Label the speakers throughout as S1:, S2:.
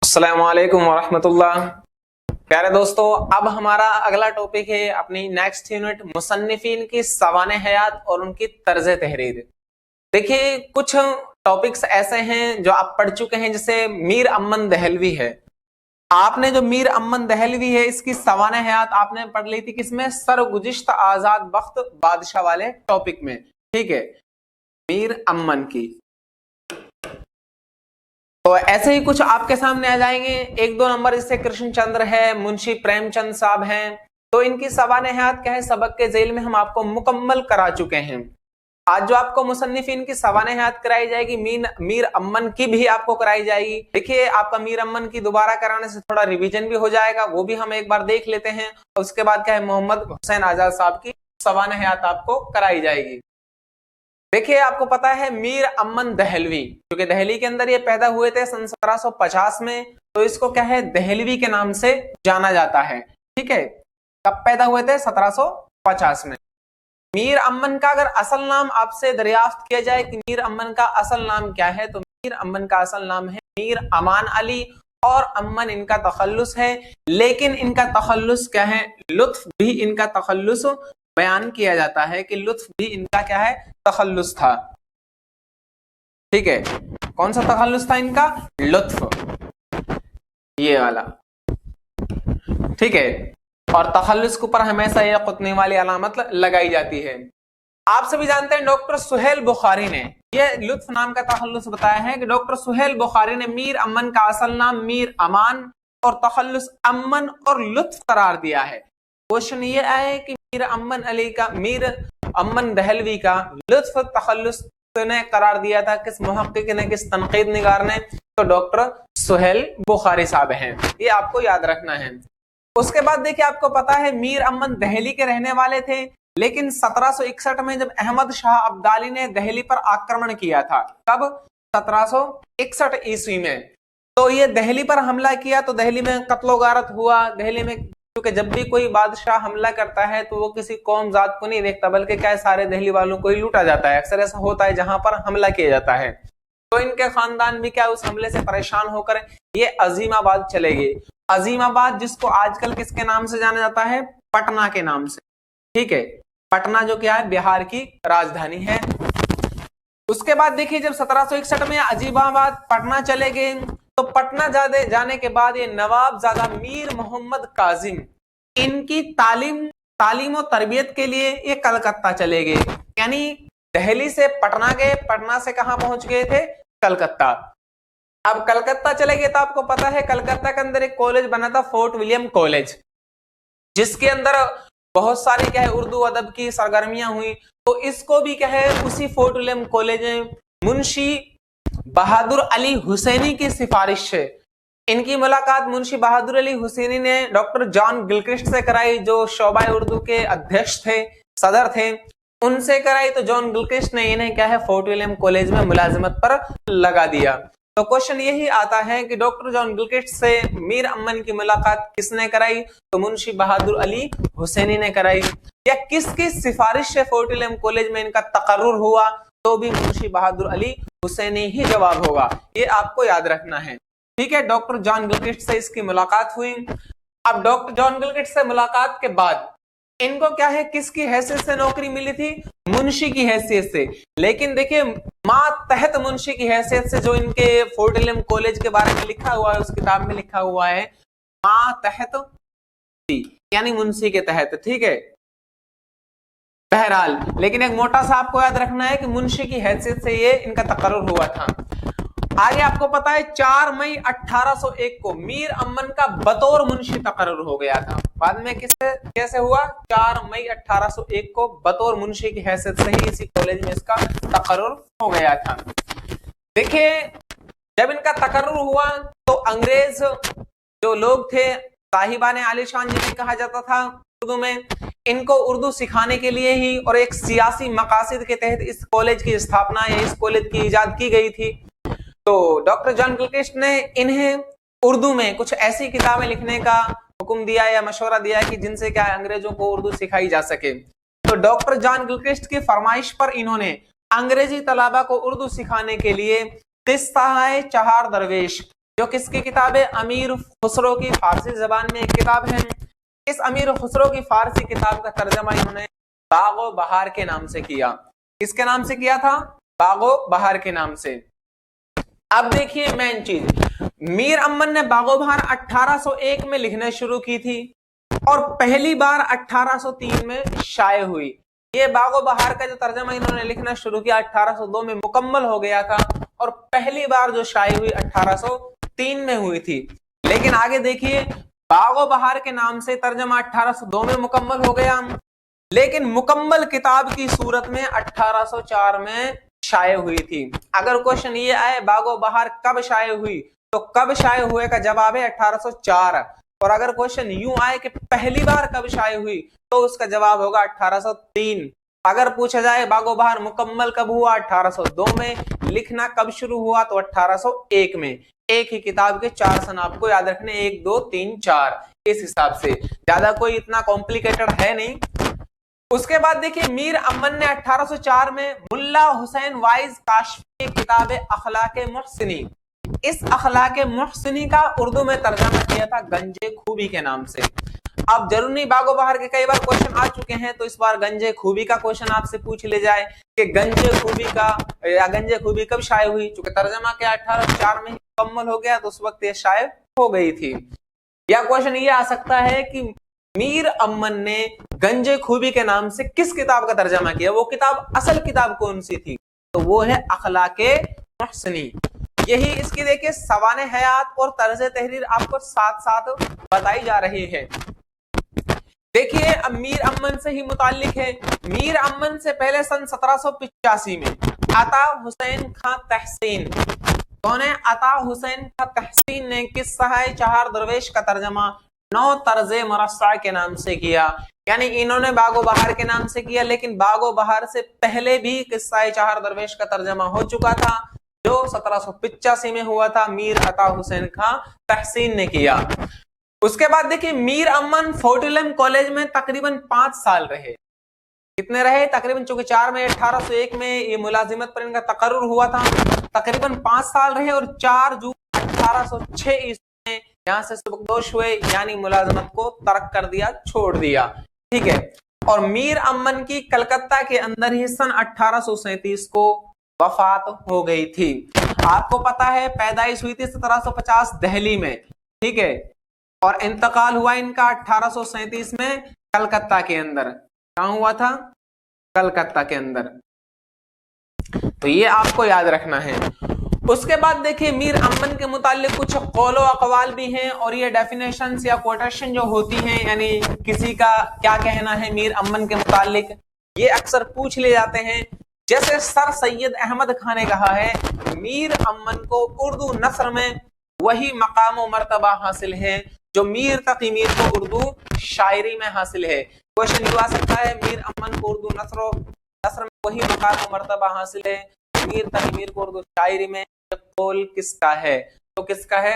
S1: अस्सलाम वालेकुम वरहमतुल्लाह। प्यारे दोस्तों, अब हमारा अगला टॉपिक है अपनी नेक्स्ट यूनिट मुसन्निफीन की सवाने हयात और उनकी तर्ज तहरीर। देखिए, कुछ टॉपिक्स ऐसे हैं जो आप पढ़ चुके हैं, जैसे मीर अमन दहलवी है। आपने जो मीर अमन दहलवी है इसकी सवाने हयात आपने पढ़ ली थी किसमें? सरगुज़िश्त आजाद बख्त बादशाह वाले टॉपिक में। ठीक है, मीर अमन की। तो ऐसे ही कुछ आपके सामने आ जाएंगे। एक दो नंबर इससे कृष्णचंद्र है, मुंशी प्रेमचंद साहब हैं। तो इनकी सवाने हयात क्या है, सबक के जेल में हम आपको मुकम्मल करा चुके हैं। आज जो आपको मुसन्निफीन की सवाने हयात कराई जाएगी, मीर अमन की भी आपको कराई जाएगी। देखिए, आपका मीर अमन की दोबारा कराने से थोड़ा रिवीजन भी हो जाएगा, वो भी हम एक बार देख लेते हैं। और उसके बाद क्या है, मोहम्मद हुसैन आजाद साहब की सवाने हयात आपको कराई जाएगी। देखिए, आपको पता है मीर अमन दहलवी, क्योंकि दहली के अंदर ये पैदा हुए थे सन 1750 में, तो इसको क्या है, दहलवी के नाम से जाना जाता है। ठीक है, कब पैदा हुए थे? 1750 में। मीर अमन का अगर असल नाम आपसे दरियाफ्त किया जाए कि मीर अमन का असल नाम क्या है, तो मीर अमन का असल नाम है मीर अमान अली, और अमन इनका तखल्लुस है। लेकिन इनका तखल्लुस क्या है, लुत्फ भी इनका तखल्लुस बयान किया जाता है कि लुत्फ भी इनका क्या है, तखल्लुस था। ठीक है, कौन सा तखल्लुस था इनका? लुत्फ, ये वाला। ठीक है, और तखल्लुस के ऊपर हमेशा ये कुतनी वाली अलामत लगाई जाती है। आप सभी जानते हैं डॉक्टर सुहेल बुखारी ने ये लुत्फ नाम का तखल्लुस बताया है कि डॉक्टर सुहेल बुखारी ने मीर अमन का असल नाम मीर अमान और तखल्लुस अमन और लुत्फ करार दिया है। क्वेश्चन ये आए कि मीर अमन अली का, मीर अमन दहलवी का लुत्फ तखल्लुस ने करार दिया था किस मुहक्किक ने, किस तनकीद निगार ने? तो डॉक्टर सुहेल बुखारी साहब हैं, ये आपको याद रखना है। उसके बाद देखिए, आपको पता है मीर अमन दहली के रहने वाले थे, लेकिन 1761 में जब अहमद शाह अब्दाली ने दहली पर आक्रमण किया था, कब? 1761 ईस्वी में। तो ये दहली पर हमला किया, तो दहली में कत्लो गारत हुआ। दहली में, क्योंकि जब भी कोई बादशाह हमला करता है तो वो किसी कौम जात को नहीं देखता, बल्कि क्या है, सारे दहली वालों को ही लूटा जाता है। अक्सर ऐसा होता है जहां पर हमला किया जाता है। तो इनके खानदान भी क्या, उस हमले से परेशान होकर ये अजीमाबाद चले गए। अजीमाबाद जिसको आजकल किसके नाम से जाना जाता है? पटना के नाम से। ठीक है, पटना जो क्या है, बिहार की राजधानी है। उसके बाद देखिए, जब 1761 में अजीमाबाद पटना चले गए, तो पटना जाने के बाद ये नवाबजादा मीर मोहम्मद काजिम, इनकी तालीम और तरबियत के लिए ये कलकत्ता चले गए। यानी दिल्ली से पटना गए, पटना से कहां पहुंच गए थे? कलकत्ता। अब कलकत्ता चले गए तो आपको पता है कलकत्ता के अंदर एक कॉलेज बना था, फोर्ट विलियम कॉलेज, जिसके अंदर बहुत सारे क्या है, उर्दू अदब की सरगर्मियां हुई। तो इसको भी क्या है, उसी फोर्ट विलियम कॉलेज में मुंशी बहादुर अली हुसैनी की सिफारिश से इनकी मुलाकात मुंशी बहादुर अली हुसैनी ने डॉक्टर जॉन गिलक्रिस्ट से कराई, जो शोबा उर्दू के अध्यक्ष थे, सदर थे, उनसे कराई। तो जॉन गिलक्रिस्ट ने इन्हें क्या है, फोर्ट विलियम कॉलेज में मुलाजिमत पर लगा दिया। तो क्वेश्चन यही आता है कि डॉक्टर जॉन गिलक्रिस्ट से मीर अमन की मुलाकात किसने कराई? तो मुंशी बहादुर अली हुसैनी ने कराई। या किसकी सिफारिश से फोर्ट विलियम कॉलेज में इनका तकर्रुर हुआ? तो भी मुंशी बहादुर अली हुसैनी ही जवाब होगा, ये आपको याद रखना है। ठीक है, डॉक्टर जॉन गिलक्रिस्ट से इसकी मुलाकात हुई। अब डॉक्टर जॉन गिलक्रिस्ट से मुलाकात के बाद इनको क्या है, किसकी हैसियत से नौकरी मिली थी? मुंशी की हैसियत से। लेकिन देखिए, मातहत मुंशी की हैसियत से, जो इनके फोर्ट विलियम कॉलेज के बारे में लिखा हुआ है, उस किताब में लिखा हुआ है मातहत, यानी मुंशी के तहत। ठीक है, बहरहाल, लेकिन एक मोटा सा आपको याद रखना है कि मुंशी की हैसियत से ये इनका तकर्रुर हुआ था। आगे आपको पता है 4 मई 1801 को मीर अमन का बतौर मुंशी तकर्रुर हो गया था। बाद में कैसे हुआ? 4 मई 1801 को बतौर मुंशी की हैसियत से ही इसी कॉलेज में इसका तकर्रुर हो गया था। देखिए, जब इनका तकर्रुर हुआ तो अंग्रेज जो लोग थे, साहिबाने आलीशान जिन्हें कहा जाता था उर्दू में, इनको उर्दू सिखाने के लिए ही और एक सियासी मकासद के तहत इस कॉलेज की स्थापना या इस कॉलेज की इजाद की गई थी। तो डॉक्टर जॉन गिलक्रिस्ट ने इन्हें उर्दू में कुछ ऐसी किताबें लिखने का हुक्म दिया या मशवरा दिया कि जिनसे क्या अंग्रेजों को उर्दू सिखाई जा सके। तो डॉक्टर जॉन गिलक्रिस्ट की फरमाइश पर इन्होंने अंग्रेजी तलबा को उर्दू सिखाने के लिए किस्सा है चहार दरवेश, जो किसकी किताब है? अमीर खुसरो की फारसी जबान में एक किताब है। इस अमीर खुसरो की फारसी किताब का तर्जमा इन्होंने बागो बहार के नाम से किया। किसके नाम से किया था? बागो बहार के नाम से। अब देखिए मेन चीज, मीर अमन ने बागो बहार 1801 में लिखना शुरू की थी और पहली बार 1803 में शाये हुई। ये बागो बहार का जो तर्जमा इन्होंने लिखना शुरू किया 1802 में मुकम्मल हो गया था और पहली बार जो शाये हुई 1803 में हुई थी। लेकिन आगे देखिए, बागो बहार के नाम से तर्जमा 1802 में मुकम्मल हो गया, लेकिन मुकम्मल किताब की सूरत में 1804 में शाये हुई थी। अगर क्वेश्चन ये आए बागो बहार कब शाये हुई, तो कब शाये हुए का जवाब है 1804। और अगर क्वेश्चन यूं आए कि पहली बार कब शाये हुई, तो उसका जवाब होगा 1803। अगर पूछा जाए बागो बहार मुकम्मल कब हुआ, 1802 में, लिखना कब शुरू हुआ, तो 1801 में। एक ही किताब के 4 सन आपको याद रखने, 1 2 3 4, इस हिसाब से, ज्यादा कोई इतना कॉम्प्लिकेटेड है नहीं। उसके बाद देखिए, मीर अमन ने 1804 में मुल्ला हुसैन वाइज काशफी की किताब अखलाके मुहसिनी, इस अखलाके मुहसिनी का उर्दू में तर्जमा किया था गंजे खूबी के नाम से। अब जरूर नहीं, बागो बहार के कई बार क्वेश्चन आ चुके हैं, तो इस बार गंजे खूबी का क्वेश्चन आपसे पूछ ले जाए कि गंजे खूबी का या गंजे खूबी कब शाये हुई, चूंकि तर्जमा क्या 1804 में मुकम्मल हो गया, तो उस वक्त ये शाये हो गई थी। या क्वेश्चन ये आ सकता है कि मीर अमन ने गंजे खूबी के नाम से किस किताब का तर्जमा किया, वो किताब असल किताब कौन सी थी, तो वो है अखलाके मुहसिनी। यही इसकी देखिए सवाने हयात और तर्ज तहरीर आपको साथ साथ बताई जा रही है। देखिए अब मीर अमन से ही मुताल्लिक है। मीर अमन से पहले सन 1785 में अता हुसैन खां तहसीन, कौन है? अता हुसैन खां तहसीन ने किस्सा चार दरवेश का तर्जमा 9 तर्जे मरस्सा के नाम से किया। यानी इन्होंने बागो बहार के नाम से किया, लेकिन बागो बहार से पहले भी किस्सा चार दरवेश का तर्जमा हो चुका था, जो 1785 में हुआ था, मीर अता हुसैन खां तहसीन ने किया। उसके बाद देखिए, मीर अमन फोर्ट विलियम कॉलेज में तकरीबन 5 साल रहे। कितने रहे? तकरीबन, चूंकि 4 में 1801 में ये मुलाजिमत पर इनका तकर्रुर हुआ था, तकरीबन 5 साल रहे और 4 जून 1806 ईस्वी में यहाँ से सुबकदोश हुए, यानी मुलाजिमत को तर्क कर दिया, छोड़ दिया। ठीक है। और मीर अमन की कलकत्ता के अंदर ही सन 1837 को वफात हो गई थी। आपको पता है पैदाइश हुई थी 1750 दिल्ली में, ठीक है, और इंतकाल हुआ इनका 1837 में कलकत्ता के अंदर। कहां हुआ था? कलकत्ता के अंदर। तो ये आपको याद रखना है। उसके बाद देखिए, मीर अमन के मुतालिक कुछ कौलो अकवाल भी हैं, और ये डेफिनेशंस या कोटेशन जो होती हैं, यानी किसी का क्या कहना है मीर अमन के मुतालिक, ये अक्सर पूछ ले जाते हैं। जैसे सर सैयद अहमद खान ने कहा है, मीर अमन को उर्दू नस्र में वही मकाम व मर्तबा हासिल है जो मीर तकी मीर को उर्दू शायरी में हासिल है। क्वेश्चन ये आ सकता है, मीर अमन को उर्दू नस्र में वही मकाम व मर्तबा हासिल है मीर तकी मीर को उर्दू शायरी में, कौल किसका है? तो किसका है?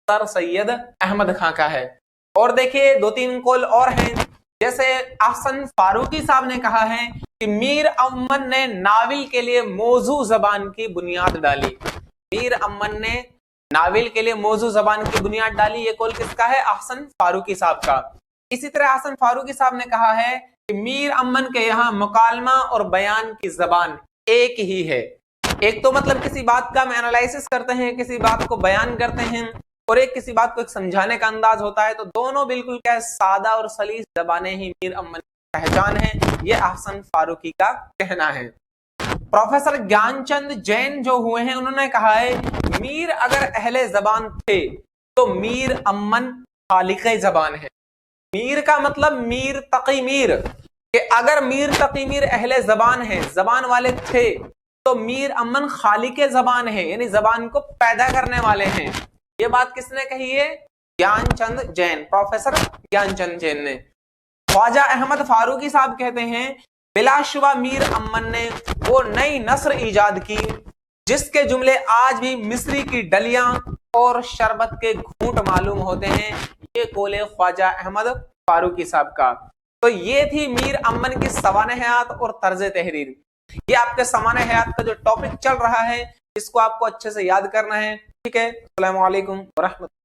S1: सर सैयद अहमद खान का है। और देखिए 2-3 कौल और हैं, जैसे अहसन फारूकी साहब ने कहा है कि मीर अमन ने नाविल के लिए मौजू जबान की बुनियाद डाली। मीर अमन ने नाविल के लिए मौजू जबान की बुनियाद डाली, ये कौल किसका है? अहसन फारूकी साहब का। इसी तरह अहसन फारूकी साहब ने कहा है कि मीर अमन के यहाँ मुकालमा और बयान की जबान एक ही है। एक तो मतलब किसी बात का हम एनालिसिस करते हैं, किसी बात को बयान करते हैं, और एक किसी बात को एक समझाने का अंदाज होता है, तो दोनों बिल्कुल क्या है, सादा और सलीस जबानें ही मीर अमन की पहचान है। ये अहसन फारूकी का कहना है। प्रोफेसर ज्ञानचंद जैन जो हुए हैं, उन्होंने कहा है मीर अगर अहले जबान थे तो मीर अमन खालिक़े जबान है। मीर का मतलब मीर तकी मीर, कि अगर मीर तकी मीर अहले जबान है, जबान वाले थे, तो मीर अमन खालिक़े जबान है, यानी जबान को पैदा करने वाले हैं। ये बात किसने कही है? ज्ञानचंद जैन, प्रोफेसर ज्ञानचंद जैन ने। ख्वाजा अहमद फारूकी साहब कहते हैं बिलाशुबा मीर अमन ने वो नई नस्र ईजाद की जिसके जुमले आज भी मिस्री की डलियां और शरबत के घूंट मालूम होते हैं। ये कौले ख्वाजा अहमद फारूकी साहब का। तो ये थी मीर अमन की सवाने हयात और तर्ज तहरीर। ये आपके सवाने हयात का जो टॉपिक चल रहा है, इसको आपको अच्छे से याद करना है। ठीक है, अस्सलाम वालेकुम व रहमतुल्लाह।